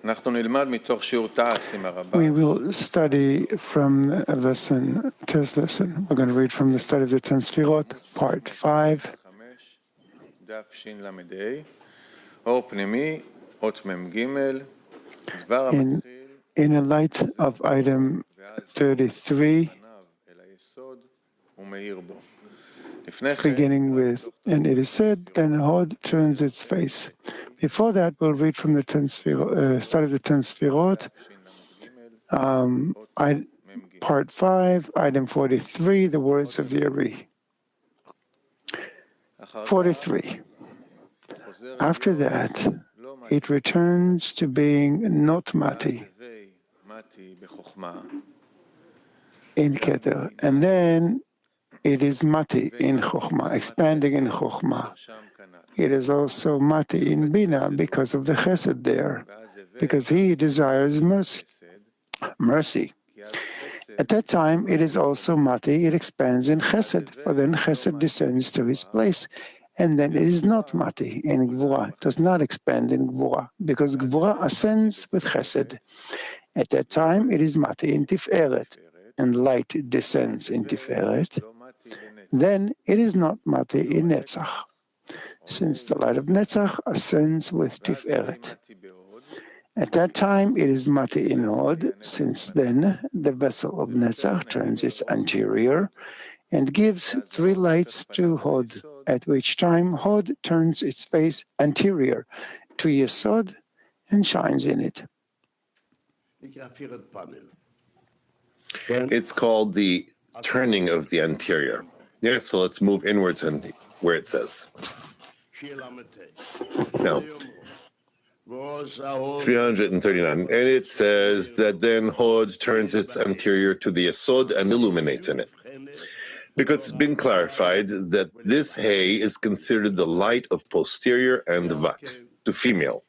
We will study from a lesson, test lesson. We're going to read from the study of the 10 Sefirot, part 5. In the light of item 33, beginning with, and it is said, then Hod turns its face. Before that, we'll read from the 10 Sefirot, study of the 10 Sefirot, part 5, item 43, the words of the Ari. 43. After that, it returns to being not mati in Keter, and then it is mati in Chokhmah, expanding in Chokhmah. It is also mati in Bina because of the chesed there, because he desires mercy. At that time, it is also mati, it expands in chesed, for then chesed descends to his place. And then it is not mati in Gvura, it does not expand in Gvura, because Gvura ascends with chesed. At that time, it is mati in Tiferet, and light descends in Tiferet. Then it is not mati in Netzach, since the light of Netzach ascends with Tiferet. At that time, it is mati in Hod, since then the vessel of Netzach turns its anterior and gives 3 lights to Hod, at which time Hod turns its face anterior to Yesod and shines in it. It's called the turning of the anterior. Yeah, so let's move inwards and where it says. Now, 339. And it says that then Hod turns its anterior to the Yesod and illuminates in it. Because it's been clarified that this hay is considered the light of posterior and vak, to female.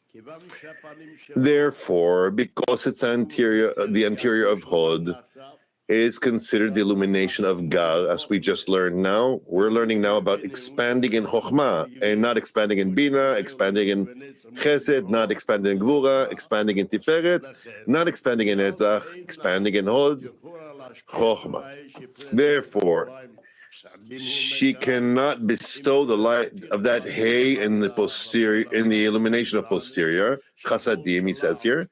Therefore, because it's anterior, the anterior of Hod is considered the illumination of Gal, as we just learned now. We're learning now about expanding in Chokhmah, and not expanding in Bina, expanding in Chesed, not expanding in Gvura, expanding in Tiferet, not expanding in Netzach, expanding in Hod, Chokhmah. Therefore, she cannot bestow the light of that hay in the posterior, in the illumination of posterior, chasadim, he says here,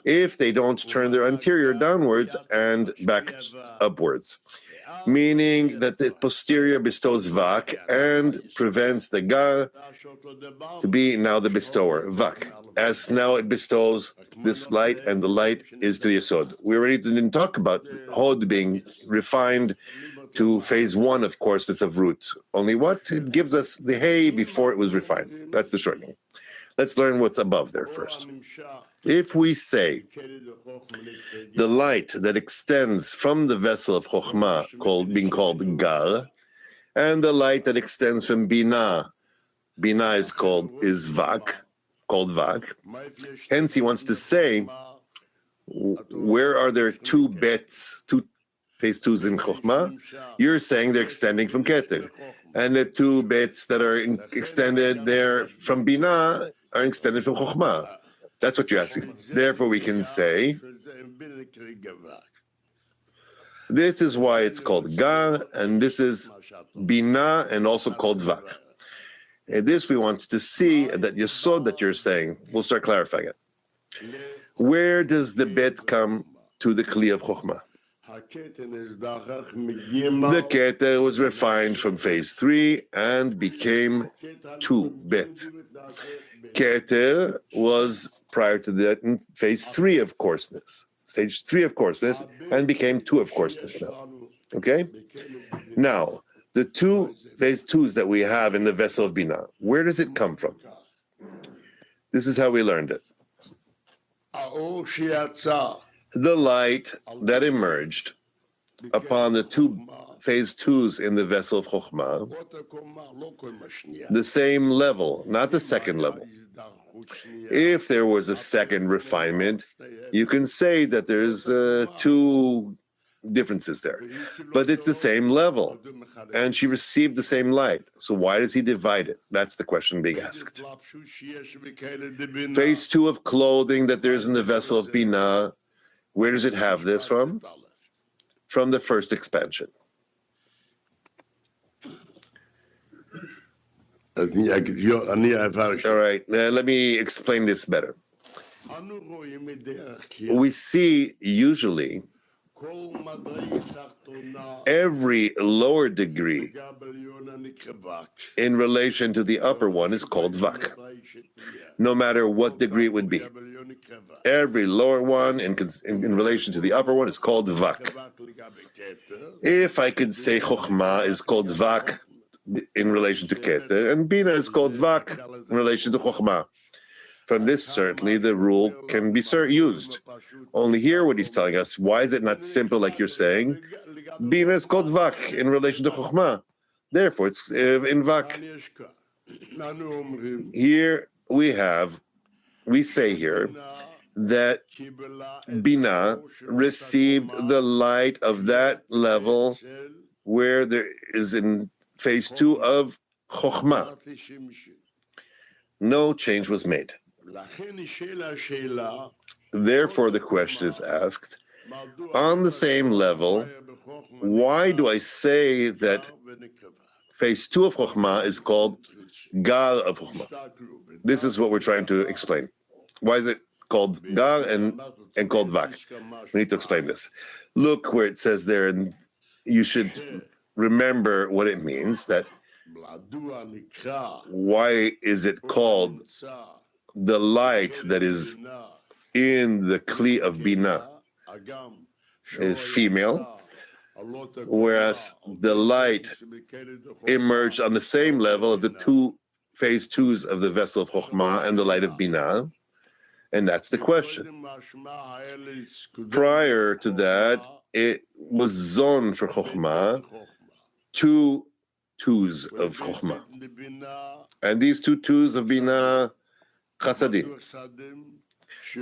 if they don't turn their anterior downwards and back upwards. Meaning that the posterior bestows vak and prevents the gar to be now the bestower, vak. As now it bestows this light, and the light is to Yesod. We already didn't talk about Hod being refined to phase 1 of courses of root. Only what? It gives us the hay before it was refined. That's the shortening. Let's learn what's above there first. If we say the light that extends from the vessel of Chokhmah, being called Gar, and the light that extends from Bina is called Vak, Hence he wants to say, where are there 2 bets, 2 phase 2s in Chokhmah? You're saying they're extending from Keter. And the 2 bets that are extended there from Bina are extended from Chokhmah. That's what you're asking. Therefore, we can say, this is why it's called Gar, and this is Bina, and also called Vak. And this we want to see that Yesod that you're saying. We'll start clarifying it. Where does the bet come to the Kli of Chokhmah? The Keter was refined from phase 3 and became 2 bet. Keter was prior to that in phase 3 of coarseness, stage 3 of coarseness, and became 2 of coarseness now. Okay? Now, the 2 phase 2s that we have in the vessel of Bina, where does it come from? This is how we learned it. The light that emerged upon the 2 phase 2s in the vessel of Chokhmah, the same level, not the second level. If there was a second refinement, you can say that there's 2 differences there. But it's the same level, and she received the same light. So why does he divide it? That's the question being asked. Phase 2 of clothing that there's in the vessel of Binah, where does it have this from? From the first expansion. All right, let me explain this better. We see usually every lower degree in relation to the upper one is called vak, no matter what degree it would be. Every lower one in relation to the upper one is called vak. If I could say chokhmah is called vak in relation to Keter, and Bina is called Vak in relation to Chokhmah. From this, certainly, the rule can be used. Only here, what he's telling us, why is it not simple like you're saying? Bina is called Vak in relation to Chokhmah. Therefore, it's in Vak. Here we say here that Bina received the light of that level where there is in phase 2 of Chokhmah. No change was made. Therefore, the question is asked, on the same level, why do I say that phase 2 of Chokhmah is called Gal of Chokhmah? This is what we're trying to explain. Why is it called Gal and called Vak? We need to explain this. Look where it says there, and you should remember what it means, that why is it called the light that is in the Kli of Bina is female, whereas the light emerged on the same level of the two phase 2s of the vessel of Chokhmah and the light of Bina? And that's the question. Prior to that, it was zone for Chokhmah, 2 twos of Chokhmah. And these 2 twos of Bina, Chasadim.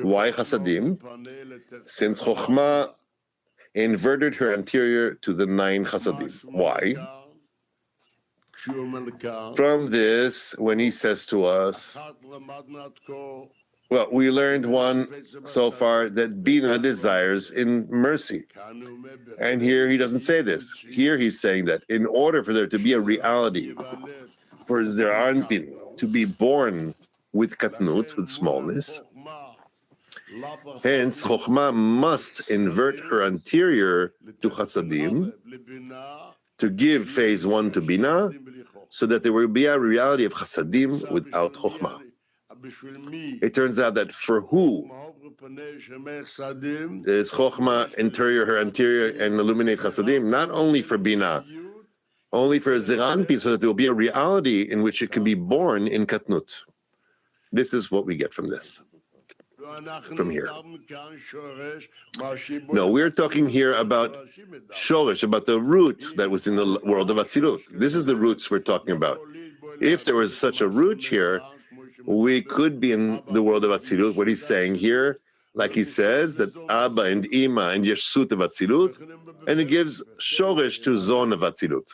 Why Chasadim? Since Chokhmah inverted her anterior to the 9 Chasadim. Why? From this, when he says to us, well, we learned one so far, that Bina desires in mercy. And here he doesn't say this. Here he's saying that in order for there to be a reality for Zeranpin to be born with katnut, with smallness, hence Chokhmah must invert her anterior to Chasadim to give phase 1 to Bina, so that there will be a reality of Chasadim without Chokhmah. It turns out that for who is Chokhmah interior, her anterior, and illuminate Chasadim? Not only for Bina, only for Zeranpin, so that there will be a reality in which it can be born in Katnut. This is what we get from this, from here. No, we're talking here about Shoresh, about the root that was in the world of Atzilut. This is the roots we're talking about. If there was such a root here, we could be in the world of Atzilut. What he's saying here, like he says, that Abba and Ima and Yeshut of Atzilut, and he gives Shoresh to Zon of Atzilut.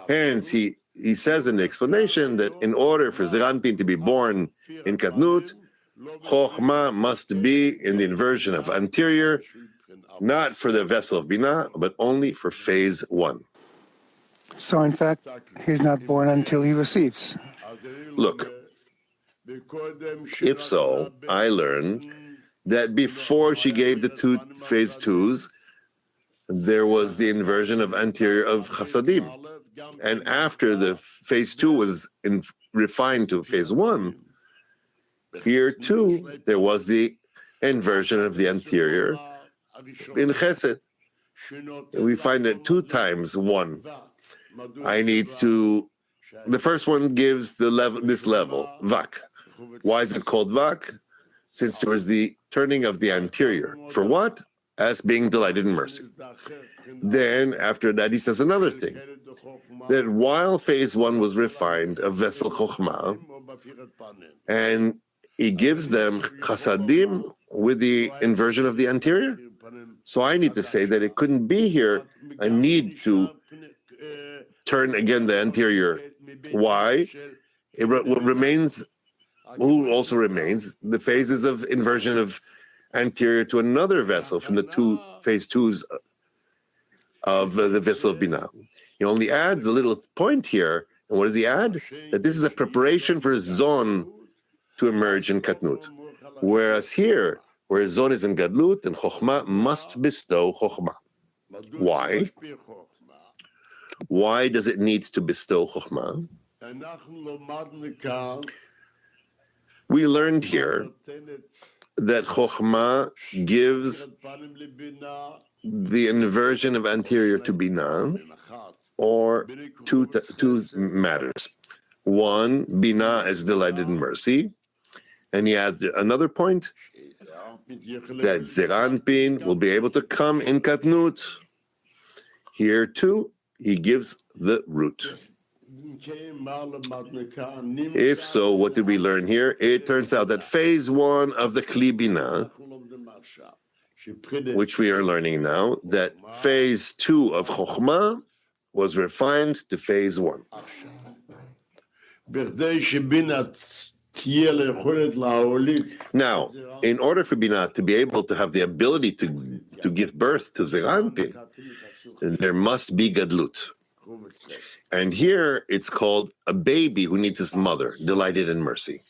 Hence, he says in the explanation that in order for Zeranpin to be born in Katnut, Chokhmah must be in the inversion of anterior, not for the vessel of Binah, but only for phase 1. So in fact, he's not born until he receives. Look, if so, I learned that before she gave the 2 phase 2s, there was the inversion of anterior of Chasadim. And after the phase 2 was refined to phase 1, here too, there was the inversion of the anterior in Chesed. We find that 2 times 1. I need to, the first one gives the level, this level, Vak. Why is it called Vak? Since there was the turning of the anterior. For what? As being delighted in mercy. Then, after that, he says another thing, that while phase 1 was refined, a vessel Chokhmah, and he gives them Chasadim with the inversion of the anterior, So I need to say that it couldn't be here. I need to turn again the anterior. Why? What remains, who also remains, the phases of inversion of anterior to another vessel from the phase twos of the vessel of Binah. He only adds a little point here. And what does he add? That this is a preparation for Zon to emerge in Katnut. Whereas here, where Zon is in Gadlut, and Chokhmah must bestow Chokhmah. Why? Why does it need to bestow Chokhmah? We learned here that Chokhmah gives the inversion of anterior to Binah, or two matters. One, Binah is delighted in mercy, and he adds another point, that Zeranpin will be able to come in Katnut. Here too, he gives the root. If so, what did we learn here? It turns out that phase one of the Kli Binah, which we are learning now, that phase two of Chokhmah was refined to phase one. Now, in order for Binah to be able to have the ability to give birth to Zeranpin, there must be Gadlut. And here it's called a baby who needs his mother, delighted in mercy.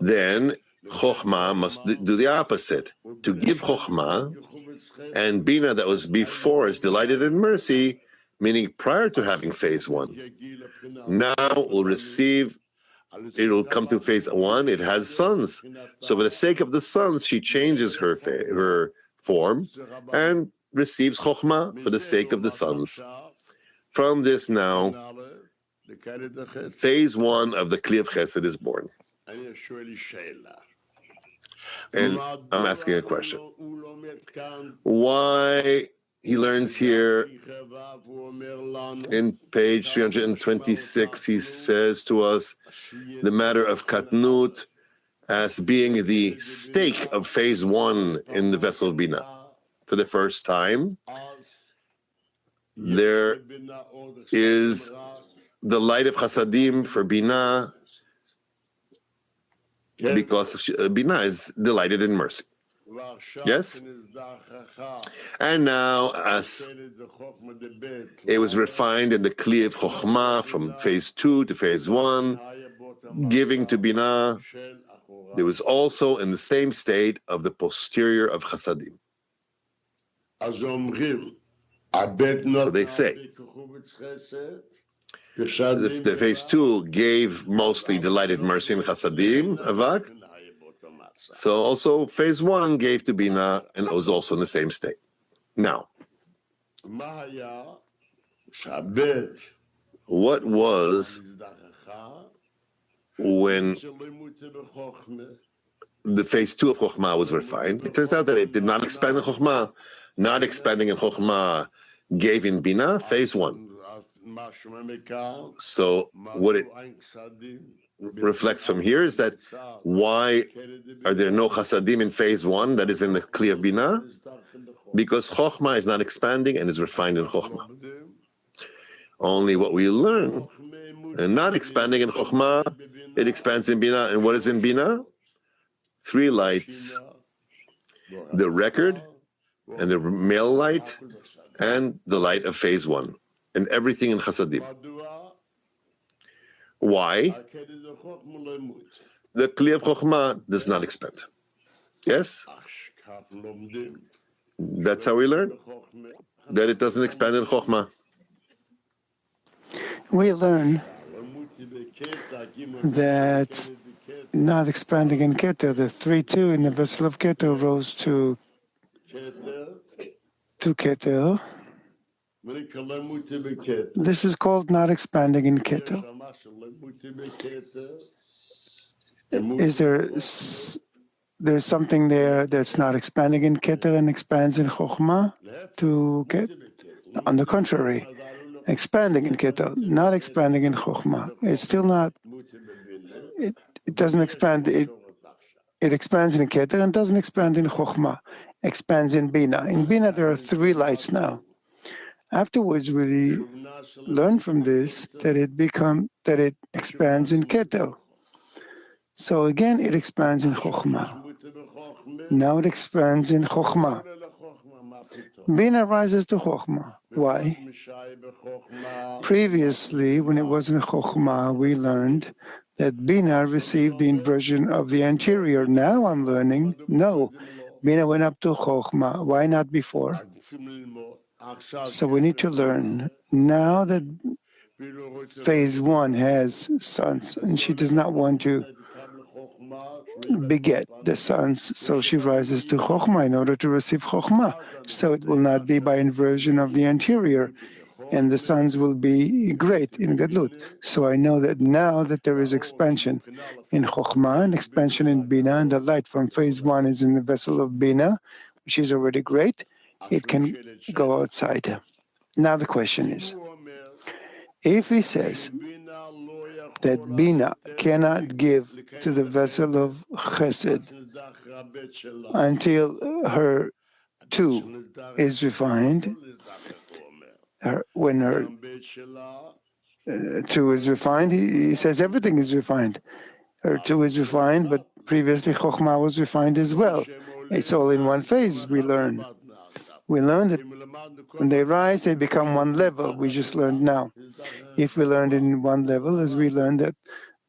Then Chokhmah must do the opposite, to give Chokhmah, and Binah that was before is delighted in mercy, meaning prior to having phase one. Now will receive, it will come to phase one, it has sons. So for the sake of the sons, she changes her form and receives Chokhmah for the sake of the sons. From this now, phase one of the Kli of Chesed is born. And I'm asking a question. Why he learns here in page 326, he says to us the matter of Katnut as being the stake of phase one in the vessel of Binah. For the first time, there is the light of Chasadim for Binah, because Binah is delighted in mercy. Yes? And now, as it was refined in the Kli of Chokhmah from phase two to phase one, giving to Binah, there was also in the same state of the posterior of Chasadim. So they say, the phase two gave mostly delighted mercy in Chasadim, Avak. So also phase one gave to Binah, and it was also in the same state. Now, what was when the phase two of Chokhmah was refined? It turns out that it did not expand in Chokhmah. Not expanding in Chokhmah gave in Binah phase one. So what it reflects from here is that why are there no Chasadim in phase one that is in the Kli of Binah? Because Chokhmah is not expanding and is refined in Chokhmah. Only what we learn, and not expanding in Chokhmah, it expands in Binah. And what is in Binah? Three lights: the record, and the male light, and the light of phase one, and everything in Chasadim. Why? The Kli of Chokhmah does not expand. Yes? That's how we learn, that it doesn't expand in Chokhmah. We learn that not expanding in Keter, the 3-2 in the vessel of Keter rose to Keter. This is called not expanding in Keter. Is there's something there that's not expanding in Keter and expands in Chokhmah to Keter? On the contrary, expanding in Keter, not expanding in Chokhmah. It's still not, it doesn't expand, it expands in Keter and doesn't expand in Chokhmah. expands in Bina. In Bina, there are 3 lights now. Afterwards, we learn from this that it expands in Keter. So again, it expands in Chokhmah. Now it expands in Chokhmah. Bina rises to Chokhmah. Why? Previously, when it was in Chokhmah, we learned that Bina received the inversion of the anterior. Now I'm learning, no, Bina went up to Chokhmah. Why not before? So we need to learn now that phase 1 has sons, and she does not want to beget the sons, so she rises to Chokhmah in order to receive Chokhmah. So it will not be by inversion of the anterior, and the sons will be great in Gadlut. So I know that now that there is expansion in Chokhmah and expansion in Bina, and the light from phase 1 is in the vessel of Bina, which is already great, it can go outside. Now the question is, if he says that Bina cannot give to the vessel of Chesed until her 2 is refined, when her 2 is refined, he says everything is refined. Her 2 is refined, but previously Chokhmah was refined as well. It's all in one phase, we learn. We learn that when they rise, they become one level. We just learned now. If we learned in one level, as we learned that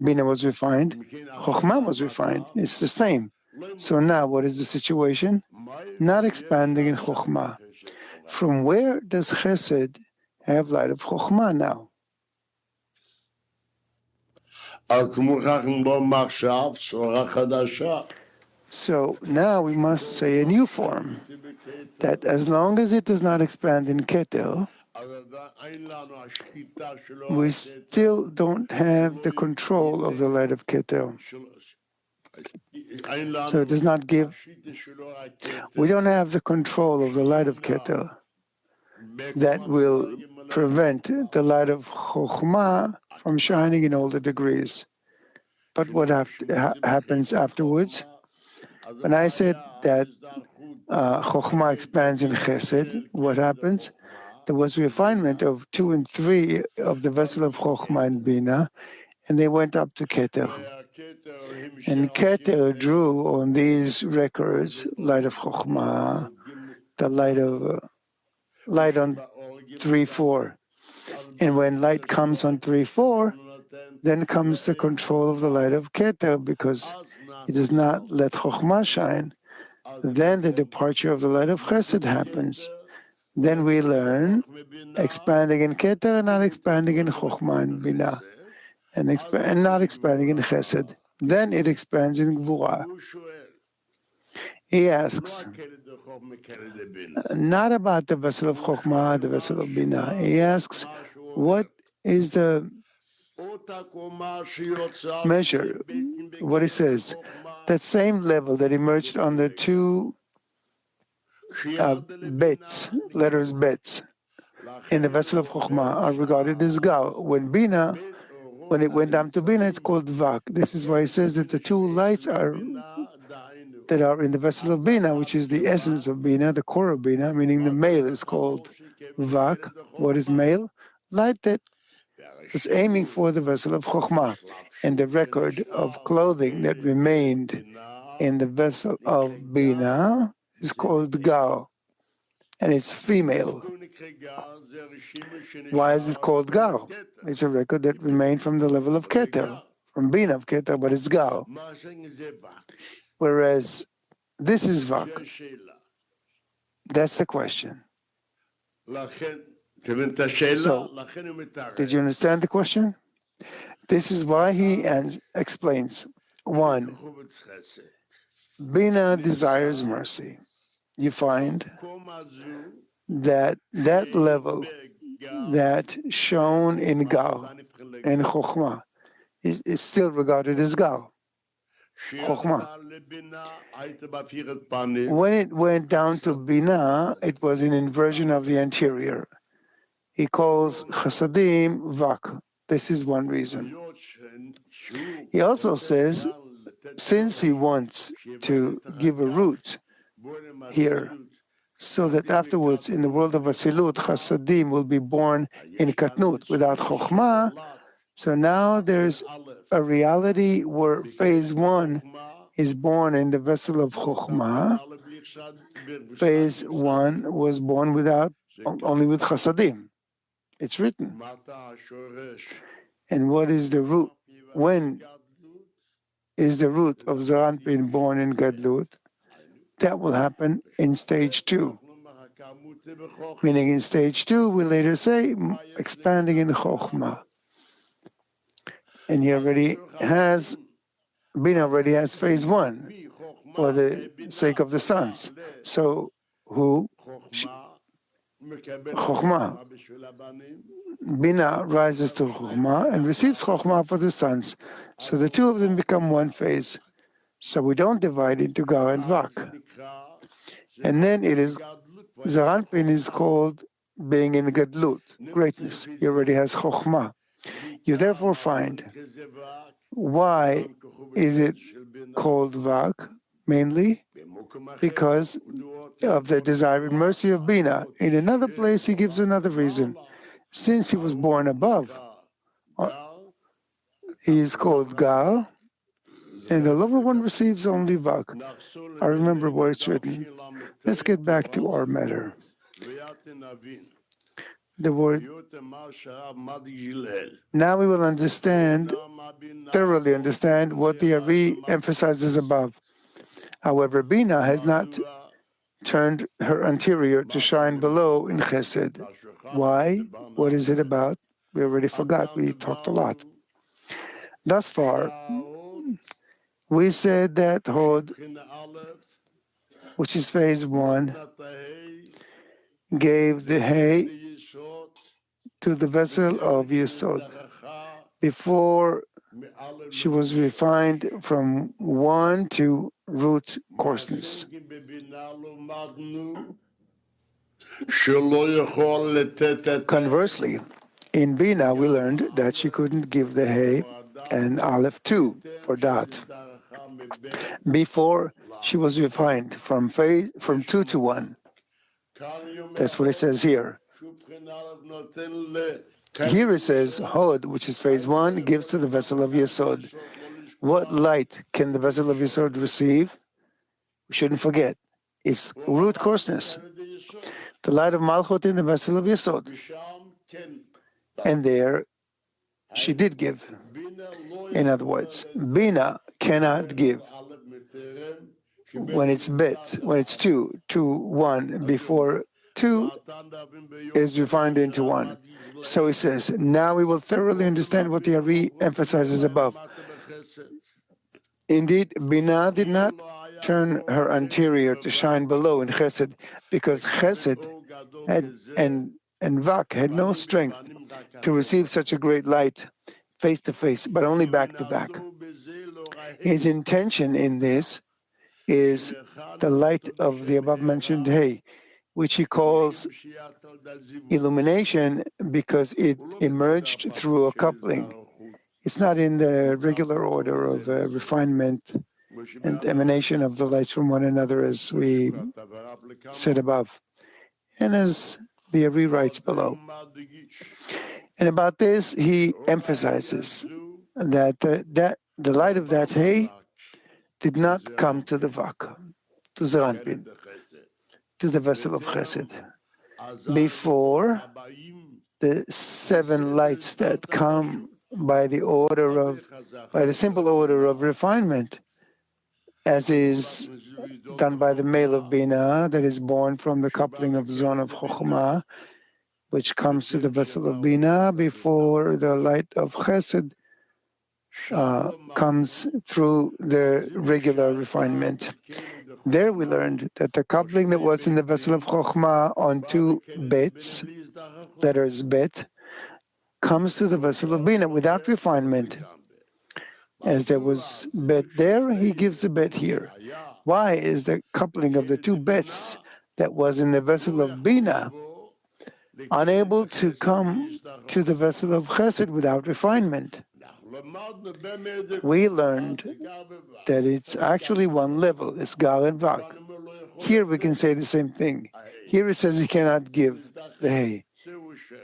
Bina was refined, Chokhmah was refined. It's the same. So now, what is the situation? Not expanding in Chokhmah. From where does Chesed have light of Chokhmah now? So now we must say a new form, that as long as it does not expand in Keter, we still don't have the control of the light of Keter. So it does not give, we don't have the control of the light of Keter that will prevent the light of Chokhmah from shining in all the degrees. But what happens afterwards? When I said that Chokhmah expands in Chesed, what happens? There was refinement of 2 and 3 of the vessel of Chokhmah and Bina, and they went up to Keter. And Keter drew on these records light of Chokhmah, the light on 3-4. And when light comes on 3-4, then comes the control of the light of Keter, because it does not let Chokhmah shine. Then the departure of the light of Chesed happens. Then we learn expanding in Keter and not expanding in Chokhmah and Bina, and not expanding in Chesed. Then it expands in Gvura. He asks, not about the vessel of Chokhmah, the vessel of Bina. He asks, what is the measure? What he says, that same level that emerged on the 2 bets, letters bets, in the vessel of Chokhmah are regarded as Gal. When it went down to Bina, it's called Vak. This is why he says that the 2 lights that are in the vessel of Bina, which is the essence of Bina, the core of Bina, meaning the male is called Vak. What is male? Light that was aiming for the vessel of Chokhmah. And the record of clothing that remained in the vessel of Bina is called Gal, and it's female. Why is it called Gal? It's a record that remained from the level of Keter, from Bina of Keter, but it's Gal. Whereas this is Vak. That's the question. So, did you understand the question? This is why he explains. 1, Bina desires mercy. You find that level that shown in Gal and Chokhmah is still regarded as Gal, Chokhmah. When it went down to Bina, it was an inversion of the anterior. He calls Chasadim Vak. This is one reason. He also says, since he wants to give a root here, so that afterwards in the world of Asilut, Chasadim will be born in Katnut without Chokhmah. So now there's a reality where phase one is born in the vessel of Chokhmah. Phase one was born only with Chasadim. It's written. And what is the root? When is the root of Zaranpin born in Gadlut? That will happen in stage two. Meaning in stage two, we later say expanding in Chokhmah. And he already has, Bina already has phase one for the sake of the sons. So who? Chokhmah. Bina rises to Chokhmah and receives Chokhmah for the sons. So the two of them become one phase. So we don't divide into Gar and Vak. And then it is, Zaranpin is called being in Gadlut, greatness. He already has Chokhmah. You therefore find, why is it called Vak? Mainly because of the desire and mercy of Bina. In another place, he gives another reason. Since he was born above, he is called Gal, and the lower one receives only Vak. I remember where it's written. Let's get back to our matter. The word. Now we will thoroughly understand what the Ari emphasizes above. However, Bina has not turned her anterior to shine below in Chesed. Why? What is it about? We already forgot. We talked a lot. Thus far, we said that Hod, which is phase one, gave the hay to the vessel of Yesod before she was refined from one to root coarseness. Conversely, in Bina, we learned that she couldn't give the hay and Aleph 2 for Dot before she was refined from 2 to 1. That's what it says here. Here it says, Hod, which is phase one, gives to the vessel of Yesod. What light can the vessel of Yesod receive? We shouldn't forget. It's root coarseness. The light of Malchut in the vessel of Yesod. And there, she did give. In other words, Bina cannot give when it's 2 to 1, before 2 is refined into 1. So he says, now we will thoroughly understand what the Ari emphasizes above. Indeed, Bina did not turn her anterior to shine below in Chesed, because Chesed and Vak had no strength to receive such a great light face to face, but only back to back. His intention in this is the light of the above-mentioned hay, which he calls illumination because it emerged through a coupling. It's not in the regular order of refinement and emanation of the lights from one another, as we said above, and as the Ari writes below. And about this, he emphasizes that the light of that hay did not come to the Vak, to Zaranpin, to the vessel of Chesed, before the 7 lights that come by the simple order of refinement, as is done by the male of Bina, that is born from the coupling of Zon of Chokhmah, which comes to the vessel of Bina before the light of Chesed comes through the regular refinement. There we learned that the coupling that was in the vessel of Chokhmah on 2 bets, letters bet, comes to the vessel of Bina without refinement. As there was bet there, he gives a bet here. Why is the coupling of the 2 bets that was in the vessel of Bina unable to come to the vessel of Chesed without refinement? We learned that it's actually one level, it's Gar and Vak. Here we can say the same thing. Here it says he cannot give the hay.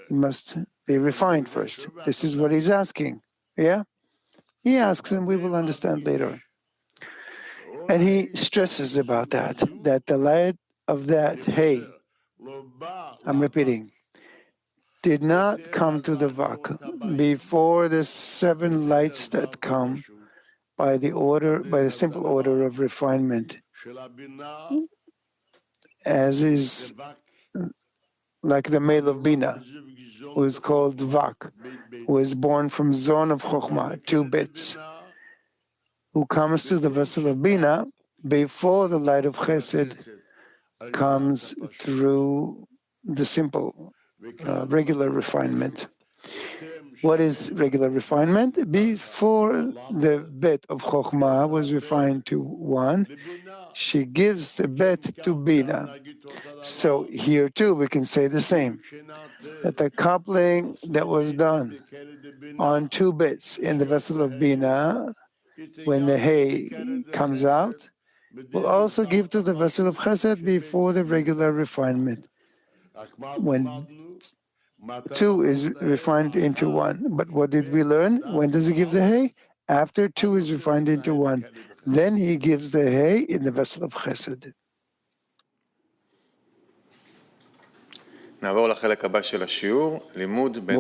He must be refined first. This is what he's asking. Yeah? He asks and we will understand later. And he stresses about that the light of that hay, I'm repeating, did not come to the Vak before the 7 lights that come by the simple order of refinement, as is like the male of Bina, who is called Vak, who is born from zone of Chokhmah, 2 bits, who comes to the vessel of Bina before the light of Chesed comes through the simple, regular refinement. What is regular refinement? Before the bet of Chokhmah was refined to 1, she gives the bet to Bina. So here too we can say the same, that the coupling that was done on 2 bits in the vessel of Bina, when the hay comes out, will also give to the vessel of Chesed before the regular refinement, when 2 is refined into 1. But what did we learn? When does he give the hay? After 2 is refined into 1. Then he gives the hay in the vessel of Chesed. נעבור לחלק הבא של השיעור, לימוד בין